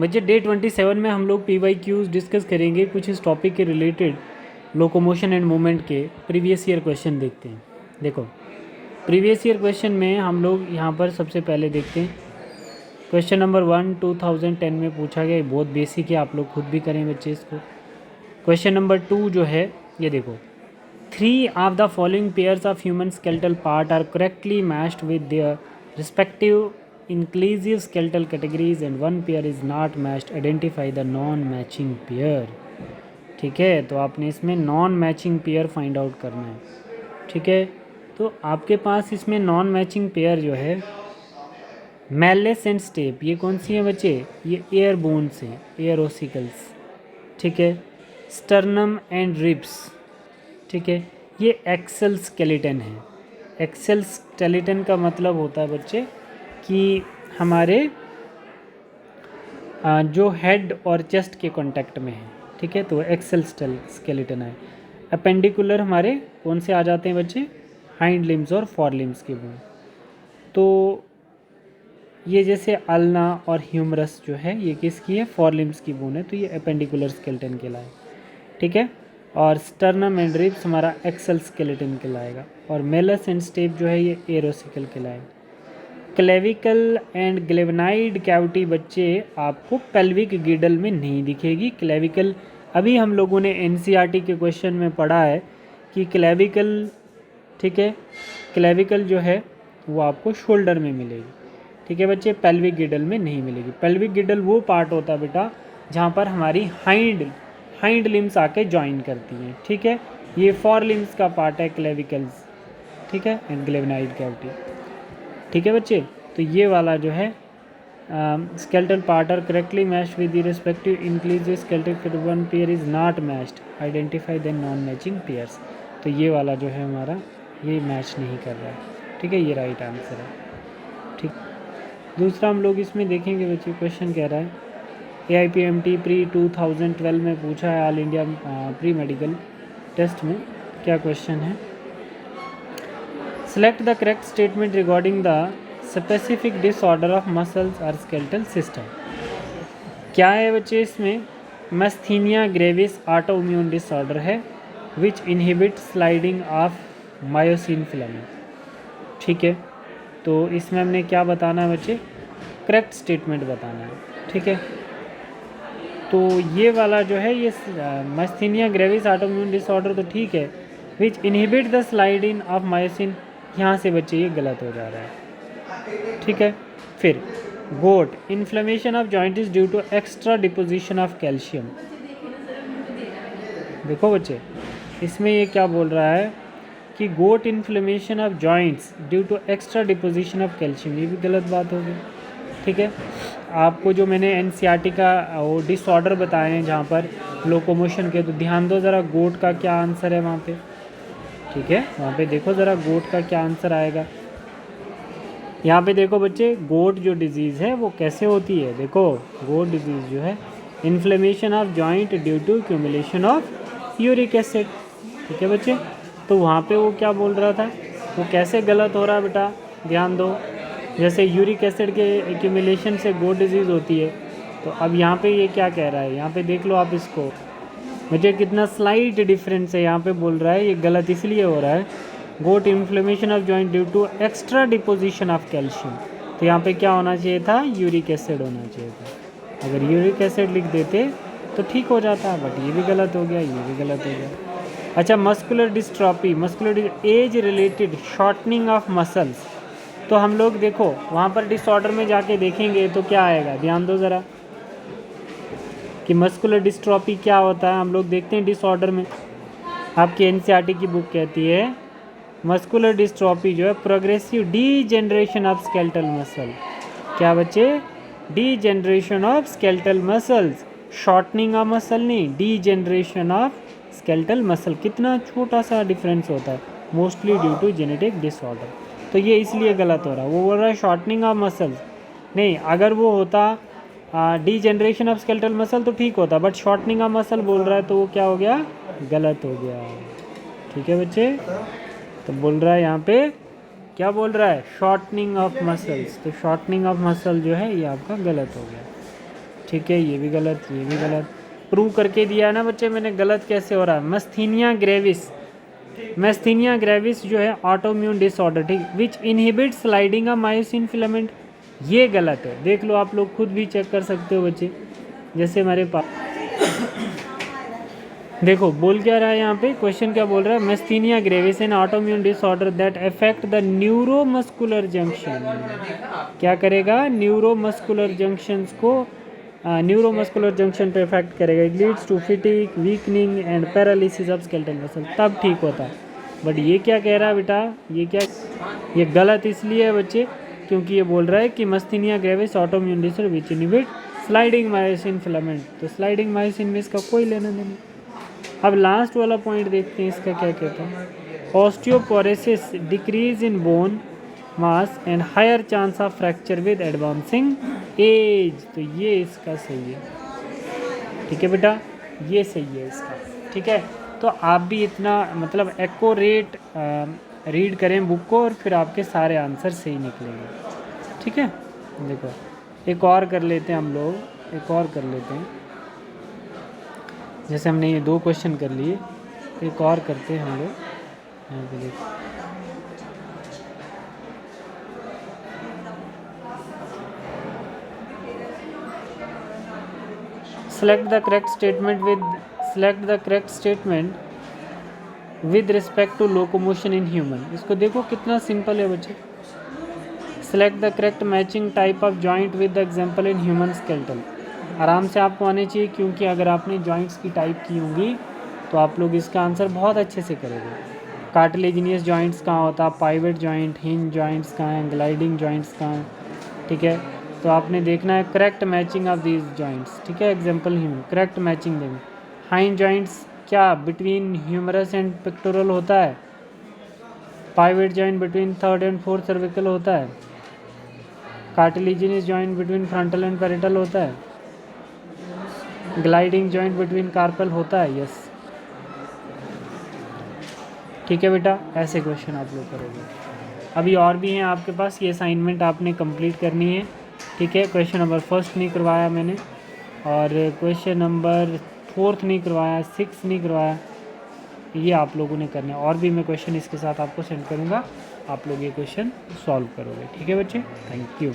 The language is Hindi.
बच्चे डे 27 में हम लोग PYQs डिस्कस करेंगे, कुछ इस टॉपिक के रिलेटेड लोकोमोशन एंड मूवमेंट के प्रीवियस ईयर क्वेश्चन देखते हैं। देखो प्रीवियस ईयर क्वेश्चन में हम लोग यहाँ पर सबसे पहले देखते हैं क्वेश्चन नंबर 1 2010 में पूछा गया, बहुत बेसिक है, आप लोग खुद भी करें बच्चे इसको। क्वेश्चन नंबर 2 जो है ये देखो, 3 of the following pairs of human skeletal part are correctly matched with their respective inclusive skeletal categories and one pair is not matched, identify the non matching pair। ठीक है, तो आपने इसमें non matching pair find out करना है। ठीक है, तो आपके पास इसमें नॉन मैचिंग पेयर जो है मैलेस एंड स्टेप, ये कौन सी है बच्चे? ये एयर बोन्स हैं, एयर ओसिकल्स। ठीक है, स्टर्नम एंड रिब्स। ठीक है, ये एक्सल स्केलेटन है। एक्सल स्केलेटन का मतलब होता है बच्चे कि हमारे जो हेड और चेस्ट के कांटेक्ट में है। ठीक है, तो एक्सल स्केलेटन है। अपेंडिकुलर हमारे कौन से आ जाते हैं बच्चे? हाइंड लिम्स और फॉर लिम्स के बोन। तो ये जैसे अल्ना और ह्यूमरस जो है ये किसकी है? फॉर लिम्स की बोन है, तो ये अपेंडिकुलर स्केलेटन कहलाए। ठीक है, और स्टर्नम एंड रिब्स हमारा एक्सल स्केलेटन कहलाएगा, और मेलस एंड स्टेप जो है ये एरोसिकल कहलाएगा। क्लेविकल एंड ग्लेवनाइड कैविटी बच्चे आपको पेल्विक गिडल में नहीं दिखेगी। क्लेविकल अभी हम लोगों ने NCERT के क्वेश्चन में पढ़ा है कि क्लेविकल, ठीक है, क्लेविकल जो है वो आपको शोल्डर में मिलेगी। ठीक है बच्चे, पेल्विक गिडल में नहीं मिलेगी। पेल्विक गिडल वो पार्ट होता है बेटा जहाँ पर हमारी हाइंड लिम्स आके ज्वाइन करती हैं। ठीक है, ये फॉर लिम्स का पार्ट है क्लेविकल्स। ठीक है, एंड ग्लेवनाइड कैविटी। ठीक है बच्चे, तो ये वाला जो है skeletal part are correctly matched with the respective inclusive skeletal one pair is not matched, identify the non matching pairs. तो ये वाला जो है हमारा ये मैच नहीं कर रहा है। ठीक है, ये राइट आंसर है। ठीक, दूसरा हम लोग इसमें देखेंगे बच्चे, क्वेश्चन कह रहा है AIPMT प्री 2012 में पूछा है, all India pre medical test में। क्या क्वेश्चन है? Select the correct statement regarding the specific disorder of muscles or skeletal system। क्या है बच्चे इसमें? मैस्थीनिया ग्रेविस ऑटोइम्यून डिसऑर्डर है विच inhibit sliding of myosin filament. ठीक है, तो इसमें हमने क्या बताना है बच्चे? करेक्ट स्टेटमेंट बताना है। ठीक है, तो ये वाला जो है ये मैस्थीनिया ग्रेविस ऑटोइम्यून डिसऑर्डर तो ठीक है, which inhibit the sliding of myosin, यहाँ से बच्चे ये गलत हो जा रहा है। ठीक है, फिर gout inflammation of joint is due to extra deposition of calcium. देखो बच्चे, इसमें ये क्या बोल रहा है कि gout inflammation of joints due to extra deposition of calcium, ये भी गलत बात होगी। ठीक है, आपको जो मैंने NCERT का वो डिसऑर्डर बताए हैं जहाँ पर लोकोमोशन के, तो ध्यान दो ज़रा गोट का क्या आंसर है वहाँ पे। ठीक है, वहाँ पे देखो ज़रा गोट का क्या आंसर आएगा। यहाँ पे देखो बच्चे, गोट जो डिजीज़ है वो कैसे होती है? देखो गोट डिजीज़ जो है inflammation of joint due to accumulation of uric acid. ठीक है बच्चे, तो वहाँ पे वो क्या बोल रहा था, वो कैसे गलत हो रहा है बेटा? ध्यान दो, जैसे यूरिक एसिड के एक्यूमुलेशन से गोट डिजीज़ होती है, तो अब यहाँ पे ये क्या कह रहा है? यहाँ पे देख लो आप इसको, मुझे कितना स्लाइट डिफरेंस है। यहाँ पे बोल रहा है ये गलत इसलिए हो रहा है, gout inflammation of joint due to extra deposition of calcium, तो यहाँ पे क्या होना चाहिए था? यूरिक एसिड होना चाहिए था। अगर यूरिक एसिड लिख देते तो ठीक हो जाता, बट ये भी गलत हो गया, ये भी गलत हो गया। अच्छा, muscular dystrophy, age related shortening of muscles, तो हम लोग देखो वहाँ पर डिसऑर्डर में जाके देखेंगे तो क्या आएगा, ध्यान दो ज़रा कि मस्कुलर डिस्ट्रॉफी क्या होता है। हम लोग देखते हैं डिसऑर्डर में, आपकी NCERT की बुक कहती है मस्कुलर डिस्ट्रॉफी जो है progressive degeneration of skeletal muscle. क्या बच्चे? Degeneration of skeletal muscles, shortening of muscle नहीं, डीजेनरेशन ऑफ स्केलेटल मसल। कितना छोटा सा डिफरेंस होता है, mostly due to genetic disorder. तो ये इसलिए गलत हो रहा है, वो बोल रहा है शॉर्टनिंग ऑफ मसल्स नहीं, अगर वो होता डीजेनरेशन ऑफ स्केलेटल मसल तो ठीक होता, बट शॉर्टनिंग ऑफ मसल बोल रहा है तो वो क्या हो गया? गलत हो गया। ठीक है बच्चे, तो बोल रहा है यहाँ पे क्या बोल रहा है? शॉर्टनिंग ऑफ मसल्स, तो शॉर्टनिंग ऑफ मसल जो है ये आपका गलत हो गया। ठीक है, ये भी गलत, ये भी गलत। प्रूव करके दिया है ना बच्चे मैंने, गलत कैसे हो रहा है। मस्थीनिया ग्रेविस, मैस्थीनिया ग्रेविस जो है ऑटोम्यून डिसऑर्डर, ठीक, विच inhibit sliding of myosin filament, ये गलत है। देख लो आप लोग खुद भी चेक कर सकते हो बच्चे, जैसे हमारे पास देखो बोल क्या रहा है यहाँ पे, क्वेश्चन क्या बोल रहा है, myasthenia gravis an autoimmune disorder that affect the neuromuscular junction, क्या करेगा, न्यूरोमस्कुलर जंक्शंस को न्यूरोमस्कुलर जंक्शन पे इफेक्ट करेगा। It leads to fatigue, weakening and paralysis of skeletal muscle, तब ठीक होता है। बट ये क्या कह रहा है बेटा, ये क्या, ये गलत इसलिए है बच्चे क्योंकि ये बोल रहा है कि myasthenia gravis autoimmune disorder which inhibit sliding myosin filament, तो स्लाइडिंग मायोसिन में इसका कोई लेना देना। अब लास्ट वाला पॉइंट देखते हैं, इसका क्या कहता है, osteoporosis decrease in bone mass and higher chance of fracture with advancing age, तो ये इसका सही है। ठीक है बेटा, ये सही है इसका। ठीक है, तो आप भी इतना मतलब एक्यूरेट रीड करें बुक को और फिर आपके सारे आंसर सही निकलेंगे। ठीक है, देखो एक और कर लेते हैं हम लोग, एक और कर लेते हैं, जैसे हमने ये 2 क्वेश्चन कर लिए, एक और करते हैं हम लोग यहाँ पे। देखो select the correct statement with respect to locomotion in human, इसको देखो कितना सिंपल है बच्चे। select the correct matching type of joint with the example in human skeletal, आराम से आपको आने चाहिए क्योंकि अगर आपने जॉइंट्स की टाइप की होंगी तो आप लोग इसका आंसर बहुत अच्छे से करोगे। कार्टिलेजिनियस जॉइंट्स कहाँ होता है, पाइवेट जॉइंट, हिंज जॉइंट्स कहाँ हैं, ग्लाइडिंग जॉइंट्स कहाँ हैं। ठीक है, तो आपने देखना है correct matching of these joints. ठीक है, एग्जांपल ह्यूमन, करेक्ट मैचिंग देंगे। हाइंड जॉइंट्स क्या बिटवीन ह्यूमरस एंड पेक्टोरल होता है, pivot joint between 3rd and 4th cervical होता है, cartilaginous joint between frontal and parietal होता है, ग्लाइडिंग जॉइंट बिटवीन कार्पल होता है। यस, ठीक है बेटा, ऐसे क्वेश्चन आप लोग करोगे। अभी और भी हैं आपके पास, ये असाइनमेंट आपने कंप्लीट करनी है। ठीक है, क्वेश्चन नंबर 1 नहीं करवाया मैंने, और क्वेश्चन नंबर 4 नहीं करवाया, 6 नहीं करवाया, ये आप लोगों ने करना है। और भी मैं क्वेश्चन इसके साथ आपको सेंड करूँगा, आप लोग ये क्वेश्चन सॉल्व करोगे। ठीक है बच्चे, थैंक यू।